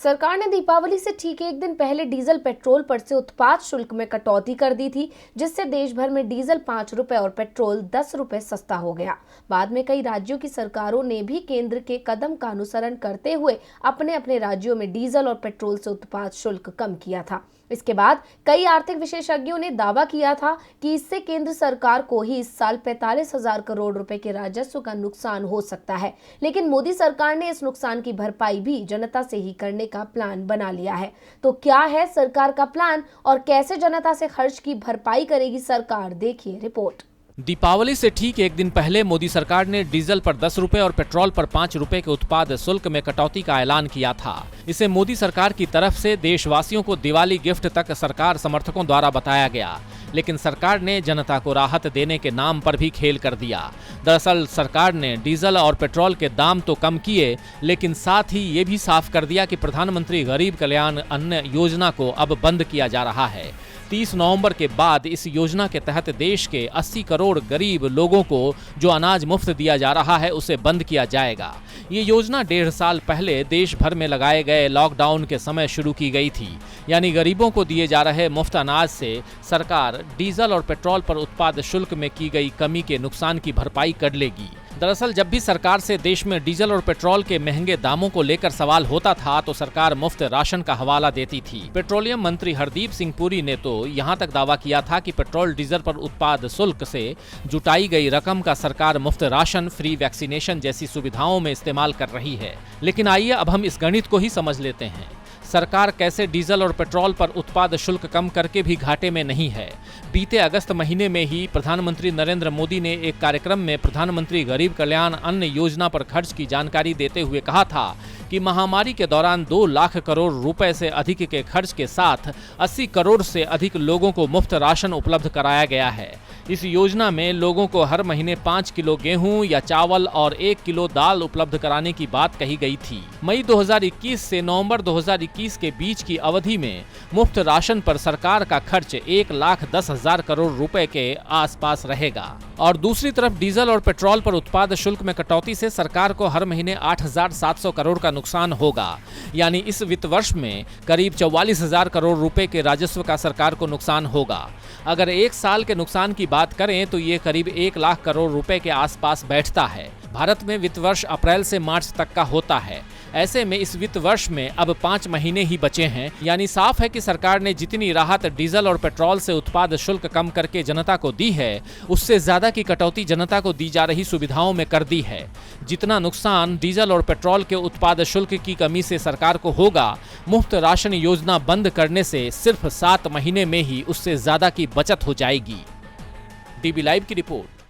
सरकार ने दीपावली से ठीक एक दिन पहले डीजल पेट्रोल पर से उत्पाद शुल्क में कटौती कर दी थी, जिससे देश भर में डीजल 5 रुपए और पेट्रोल 10 रुपए सस्ता हो गया। बाद में कई राज्यों की सरकारों ने भी केंद्र के कदम का अनुसरण करते हुए अपने अपने राज्यों में डीजल और पेट्रोल से उत्पाद शुल्क कम किया था। इसके बाद कई आर्थिक विशेषज्ञों ने दावा किया था कि इससे केंद्र सरकार को ही इस साल 45,000 करोड़ रुपए के राजस्व का नुकसान हो सकता है, लेकिन मोदी सरकार ने इस नुकसान की भरपाई भी जनता से ही करने का प्लान बना लिया है। तो क्या है सरकार का प्लान और कैसे जनता से खर्च की भरपाई करेगी सरकार, देखिए रिपोर्ट। दीपावली से ठीक एक दिन पहले मोदी सरकार ने डीजल पर 10 रुपए और पेट्रोल पर 5 रुपए के उत्पाद शुल्क में कटौती का ऐलान किया था। इसे मोदी सरकार की तरफ से देशवासियों को दिवाली गिफ्ट तक सरकार समर्थकों द्वारा बताया गया, लेकिन सरकार ने जनता को राहत देने के नाम पर भी खेल कर दिया। दरअसल सरकार ने डीजल और पेट्रोल के दाम तो कम किए, लेकिन साथ ही ये भी साफ कर दिया कि प्रधानमंत्री गरीब कल्याण अन्न योजना को अब बंद किया जा रहा है। 30 नवंबर के बाद इस योजना के तहत देश के 80 करोड़ गरीब लोगों को जो अनाज मुफ्त दिया जा रहा है उसे बंद किया जाएगा। ये योजना 1.5 साल पहले देश भर में लगाए गए लॉकडाउन के समय शुरू की गई थी। यानी गरीबों को दिए जा रहे मुफ्त अनाज से सरकार डीजल और पेट्रोल पर उत्पाद शुल्क में की गई कमी के नुकसान की भरपाई कर लेगी। दरअसल जब भी सरकार से देश में डीजल और पेट्रोल के महंगे दामों को लेकर सवाल होता था तो सरकार मुफ्त राशन का हवाला देती थी। पेट्रोलियम मंत्री हरदीप सिंह पुरी ने तो यहां तक दावा किया था कि पेट्रोल डीजल पर उत्पाद शुल्क से जुटाई गई रकम का सरकार मुफ्त राशन, फ्री वैक्सीनेशन जैसी सुविधाओं में इस्तेमाल कर रही है। लेकिन आइए अब हम इस गणित को ही समझ लेते हैं। सरकार कैसे डीजल और पेट्रोल पर उत्पाद शुल्क कम करके भी घाटे में नहीं है। बीते अगस्त महीने में ही प्रधानमंत्री नरेंद्र मोदी ने एक कार्यक्रम में प्रधानमंत्री गरीब कल्याण अन्न योजना पर खर्च की जानकारी देते हुए कहा था कि महामारी के दौरान 2 लाख करोड़ रुपए से अधिक के खर्च के साथ 80 करोड़ से अधिक लोगों को मुफ्त राशन उपलब्ध कराया गया है। इस योजना में लोगों को हर महीने 5 किलो गेहूं या चावल और 1 किलो दाल उपलब्ध कराने की बात कही गई थी। मई 2021 से नवंबर 2021 के बीच की अवधि में मुफ्त राशन पर सरकार का खर्च 1,10,000 करोड़ रुपए के आसपास रहेगा। और दूसरी तरफ डीजल और पेट्रोल पर उत्पाद शुल्क में कटौती से सरकार को हर महीने 8,700 करोड़ का नुकसान होगा। यानी इस वित्त वर्ष में करीब 44,000 करोड़ रुपए के राजस्व का सरकार को नुकसान होगा। अगर एक साल के नुकसान की बात करें तो ये करीब 1 लाख करोड़ रुपए के आसपास बैठता है। भारत में वित्त वर्ष अप्रैल से मार्च तक का होता है। ऐसे में इस वित्त वर्ष में अब 5 महीने ही बचे हैं। यानी साफ है कि सरकार ने जितनी राहत डीजल और पेट्रोल से उत्पाद शुल्क कम करके जनता को दी है, उससे ज्यादा की कटौती जनता को दी जा रही सुविधाओं में कर दी है। जितना नुकसान डीजल और पेट्रोल के उत्पाद शुल्क की कमी से सरकार को होगा, मुफ्त राशन योजना बंद करने से सिर्फ 7 महीने में ही उससे ज्यादा की बचत हो जाएगी। डीबी लाइव की रिपोर्ट।